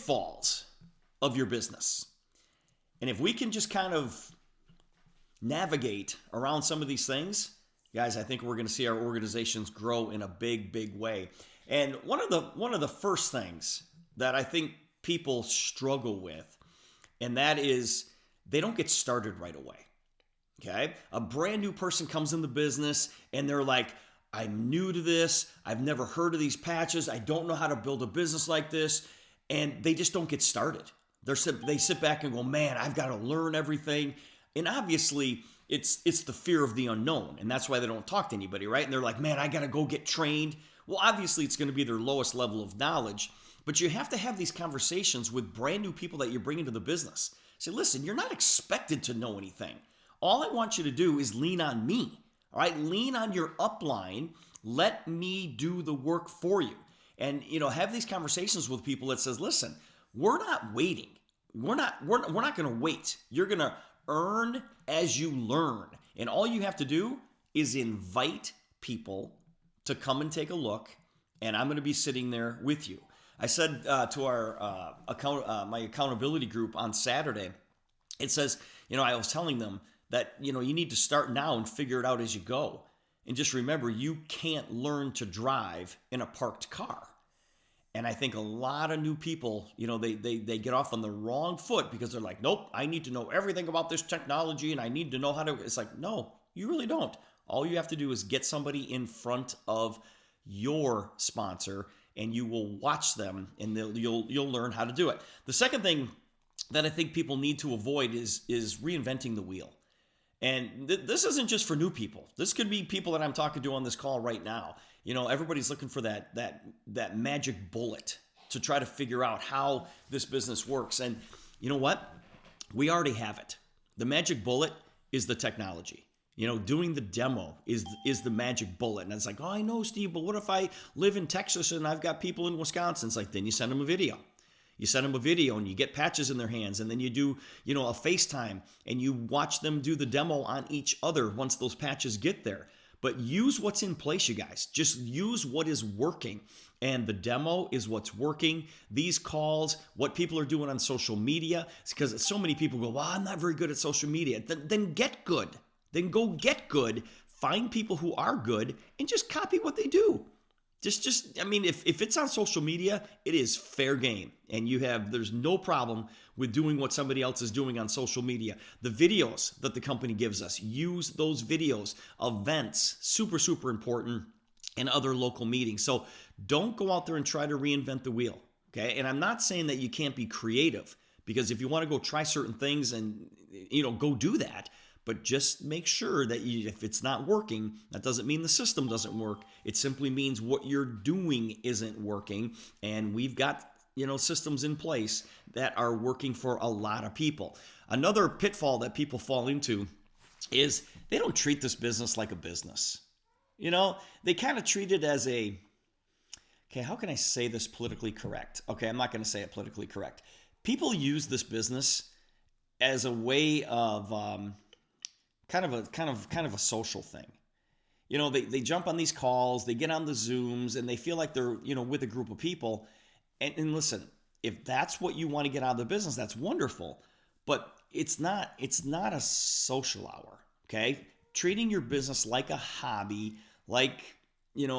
pitfalls of your business. And if we can just kind of navigate around some of these things, guys, I think we're going to see our organizations grow in a big, big way. And one of the first things that I think people struggle with, and that is they don't get started right away. Okay? A brand new person comes in the business and they're like, I'm new to this. I've never heard of these patches. I don't know how to build a business like this. And they just don't get started. They sit back and go, man, I've got to learn everything. And obviously, it's the fear of the unknown. And that's why they don't talk to anybody, right? And they're like, man, I got to go get trained. Well, obviously, it's going to be their lowest level of knowledge. But you have to have these conversations with brand new people that you're bringing to the business. Say, listen, you're not expected to know anything. All I want you to do is lean on me. All right, lean on your upline. Let me do the work for you. And have these conversations with people that says, listen, we're not waiting. We're not going to wait. You're going to earn as you learn. And all you have to do is invite people to come and take a look, and I'm going to be sitting there with you. I said to our my accountability group on Saturday, it says, I was telling them that, you need to start now and figure it out as you go. And just remember, you can't learn to drive in a parked car. And I think a lot of new people, they get off on the wrong foot because they're like, nope, I need to know everything about this technology and I need to know how to. It's like, no, you really don't. All you have to do is get somebody in front of your sponsor and you will watch them and you'll learn how to do it. The second thing that I think people need to avoid is reinventing the wheel. And this isn't just for new people. This could be people that I'm talking to on this call right now. Everybody's looking for that magic bullet to try to figure out how this business works. And you know what? We already have it. The magic bullet is the technology. Doing the demo is the magic bullet. And it's like, oh, I know, Steve, but what if I live in Texas and I've got people in Wisconsin? It's like, then you send them a video. You send them a video and you get patches in their hands, and then you do, a FaceTime and you watch them do the demo on each other once those patches get there. But use what's in place, you guys. Just use what is working. And the demo is what's working. These calls, what people are doing on social media, it's because so many people go, well, I'm not very good at social media. Then get good. Then go get good. Find people who are good and just copy what they do. If it's on social media, it is fair game. And there's no problem with doing what somebody else is doing on social media. The videos that the company gives us, use those videos, events, super, super important, and other local meetings. So don't go out there and try to reinvent the wheel. Okay. And I'm not saying that you can't be creative, because if you want to go try certain things and, go do that. But just make sure that if it's not working, that doesn't mean the system doesn't work. It simply means what you're doing isn't working. And we've got, systems in place that are working for a lot of people. Another pitfall that people fall into is they don't treat this business like a business. They kind of treat it as okay, how can I say this politically correct? Okay, I'm not going to say it politically correct. People use this business as a way of kind of a social thing. They jump on these calls, they get on the Zooms, and they feel like they're, with a group of people. And listen, if that's what you want to get out of the business, that's wonderful. But it's not a social hour, okay? Treating your business like a hobby, like,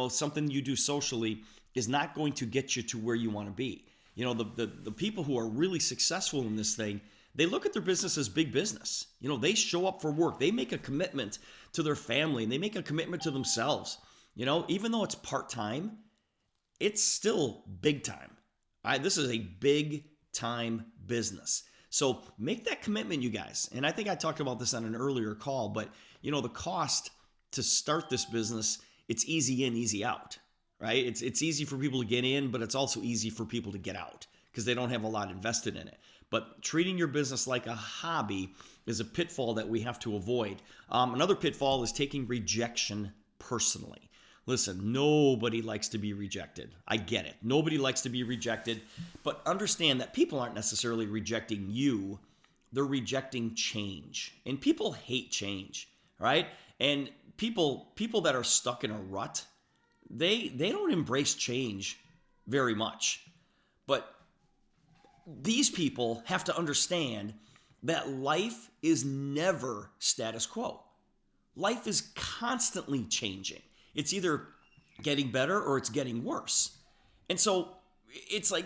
something you do socially is not going to get you to where you want to be. The people who are really successful in this thing, they look at their business as big business. They show up for work. They make a commitment to their family, and they make a commitment to themselves. Even though it's part-time, it's still big time. All right, this is a big time business. So make that commitment, you guys. And I think I talked about this on an earlier call, but the cost to start this business, it's easy in, easy out, right? It's easy for people to get in, but it's also easy for people to get out because they don't have a lot invested in it. But treating your business like a hobby is a pitfall that we have to avoid. Another pitfall is taking rejection personally. Listen, nobody likes to be rejected. I get it. Nobody likes to be rejected. But understand that people aren't necessarily rejecting you. They're rejecting change. And people hate change, right? And people that are stuck in a rut, they don't embrace change very much. But these people have to understand that life is never status quo. Life is constantly changing. It's either getting better or it's getting worse. And so it's like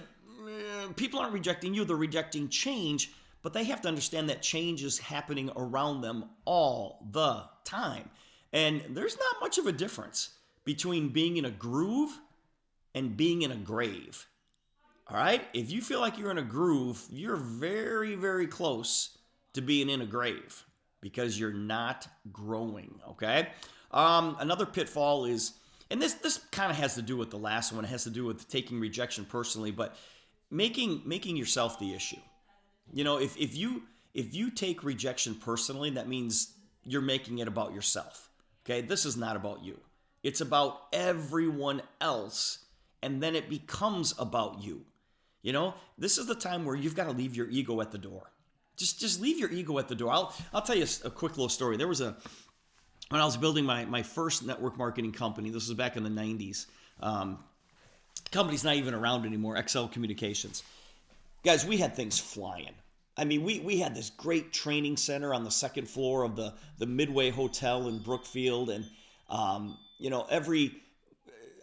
people aren't rejecting you, they're rejecting change, but they have to understand that change is happening around them all the time. And there's not much of a difference between being in a groove and being in a grave. All right? If you feel like you're in a groove, you're very, very close to being in a grave because you're not growing, okay? Another pitfall is, and this kind of has to do with the last one. It has to do with taking rejection personally, but making yourself the issue. You know, if you take rejection personally, that means you're making it about yourself. Okay? This is not about you. It's about everyone else, and then it becomes about you. You know, this is the time where you've got to leave your ego at the door. Just leave your ego at the door. I'll tell you a quick little story. There was when I was building my first network marketing company, this was back in the 90s. Company's not even around anymore, XL Communications. Guys, we had things flying. I mean, we had this great training center on the second floor of the Midway Hotel in Brookfield. And, you know, every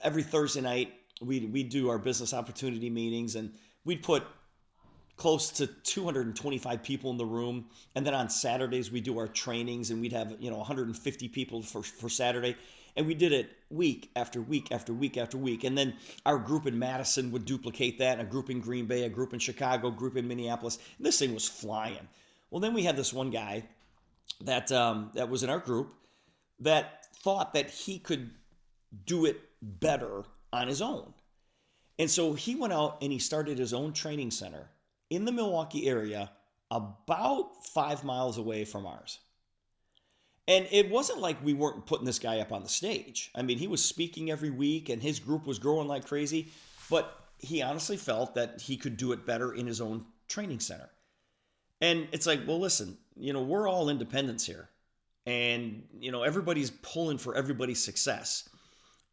Thursday night, we'd do our business opportunity meetings, and we'd put close to 225 people in the room. And then on Saturdays, we do our trainings, and we'd have, 150 people for Saturday. And we did it week after week after week after week. And then our group in Madison would duplicate that, a group in Green Bay, a group in Chicago, a group in Minneapolis. And this thing was flying. Well, then we had this one guy that was in our group that thought that he could do it better on his own. And so he went out and he started his own training center in the Milwaukee area, about 5 miles away from ours. And it wasn't like we weren't putting this guy up on the stage. I mean, he was speaking every week and his group was growing like crazy, but he honestly felt that he could do it better in his own training center. And it's like, well, listen, we're all independents here. And, everybody's pulling for everybody's success.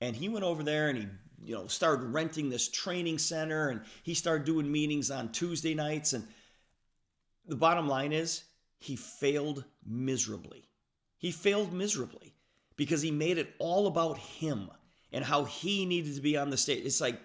And he went over there and he started renting this training center, and he started doing meetings on Tuesday nights. And the bottom line is he failed miserably. He failed miserably because he made it all about him and how he needed to be on the stage. It's like,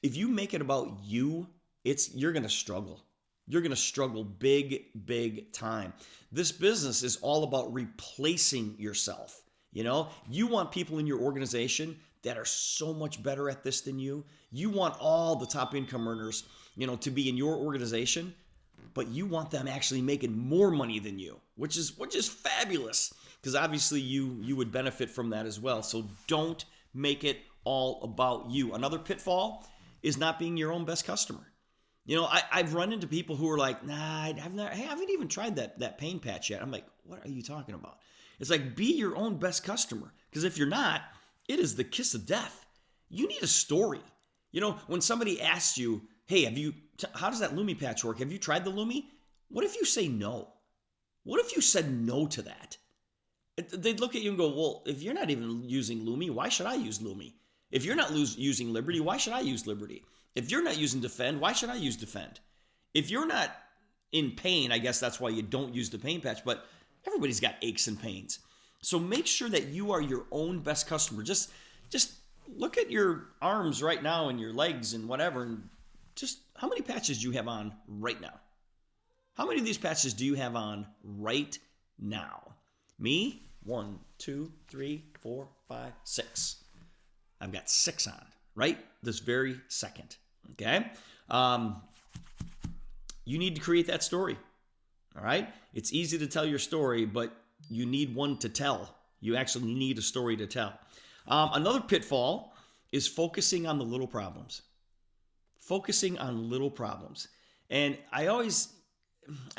if you make it about you, you're going to struggle. You're going to struggle big, big time. This business is all about replacing yourself. You want people in your organization that are so much better at this than you. You want all the top income earners, to be in your organization, but you want them actually making more money than you, which is fabulous, because obviously you would benefit from that as well. So don't make it all about you. Another pitfall is not being your own best customer. I've run into people who are like, nah, I haven't even tried that pain patch yet. I'm like, what are you talking about? It's like, be your own best customer, because if you're not, it is the kiss of death. You need a story. When somebody asks you, hey, how does that Lumi patch work? Have you tried the Lumi? What if you say no? What if you said no to that? They'd look at you and go, well, if you're not even using Lumi, why should I use Lumi? If you're not using Liberty, why should I use Liberty? If you're not using Defend, why should I use Defend? If you're not in pain, I guess that's why you don't use the pain patch, but everybody's got aches and pains. So make sure that you are your own best customer. Just look at your arms right now and your legs and whatever, and just how many patches do you have on right now? How many of these patches do you have on right now? Me? 1, 2, 3, 4, 5, 6. I've got 6 on right this very second. Okay? You need to create that story. All right? It's easy to tell your story, but you need one to tell. You actually need a story to tell. Another pitfall is focusing on the little problems. Focusing on little problems. And I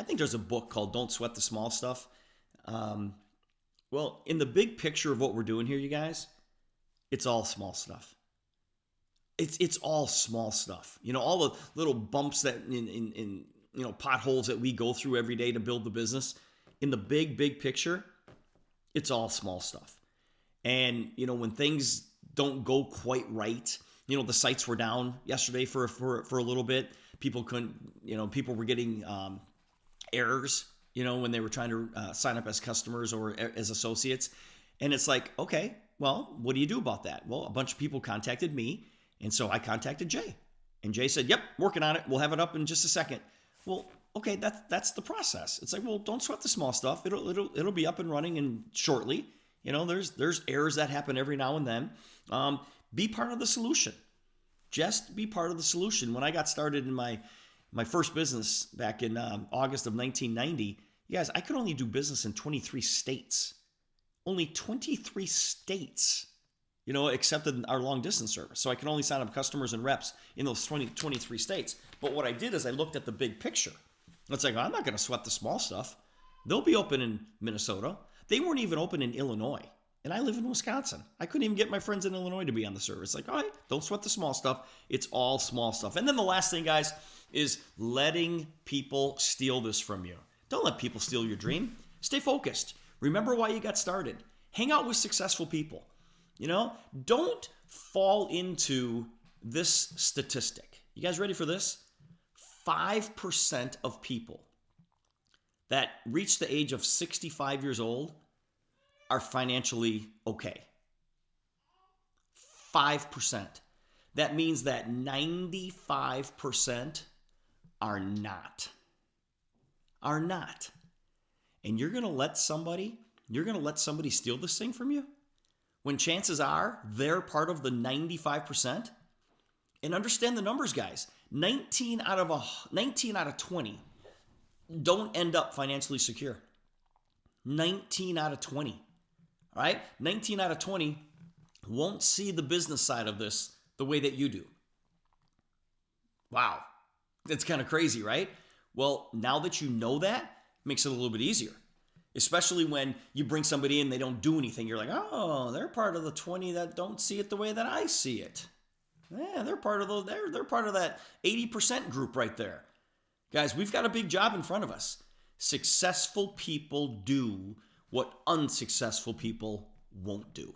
think there's a book called Don't Sweat the Small Stuff. Well, in the big picture of what we're doing here, you guys, it's all small stuff. It's all small stuff. All the little bumps that in potholes that we go through every day to build the business. In the big picture, it's all small stuff. And, when things don't go quite right, the sites were down yesterday for a little bit People couldn't, people were getting errors, when they were trying to sign up as customers or as associates. And it's like, okay, well, what do you do about that? Well, a bunch of people contacted me. And so I contacted Jay. And Jay said, yep, working on it. We'll have it up in just a second. Well, okay, that's the process. It's like, well, don't sweat the small stuff. It'll be up and running and shortly. There's errors that happen every now and then. Be part of the solution. Just be part of the solution. When I got started in my first business back in August of 1990, you guys, I could only do business in 23 states. Only 23 states, accepted our long distance service. So I can only sign up customers and reps in those 23 states. But what I did is I looked at the big picture. It's like, I'm not going to sweat the small stuff. They'll be open in Minnesota. They weren't even open in Illinois. And I live in Wisconsin. I couldn't even get my friends in Illinois to be on the service. Like, all right, don't sweat the small stuff. It's all small stuff. And then the last thing, guys, is letting people steal this from you. Don't let people steal your dream. Stay focused. Remember why you got started. Hang out with successful people. Don't fall into this statistic. You guys ready for this? 5% of people that reach the age of 65 years old are financially okay. 5%. That means that 95% are not. Are not. And you're going to let somebody steal this thing from you when chances are they're part of the 95%? And understand the numbers, guys. 19 out of 20 don't end up financially secure. 19 out of 20. All right? 19 out of 20 won't see the business side of this the way that you do. Wow. That's kind of crazy, right? Well, now that you know that, it makes it a little bit easier. Especially when you bring somebody in, they don't do anything. You're like, oh, they're part of the 20 that don't see it the way that I see it. Yeah, they're part of those. They're part of that 80% group right there. Guys, we've got a big job in front of us. Successful people do what unsuccessful people won't do.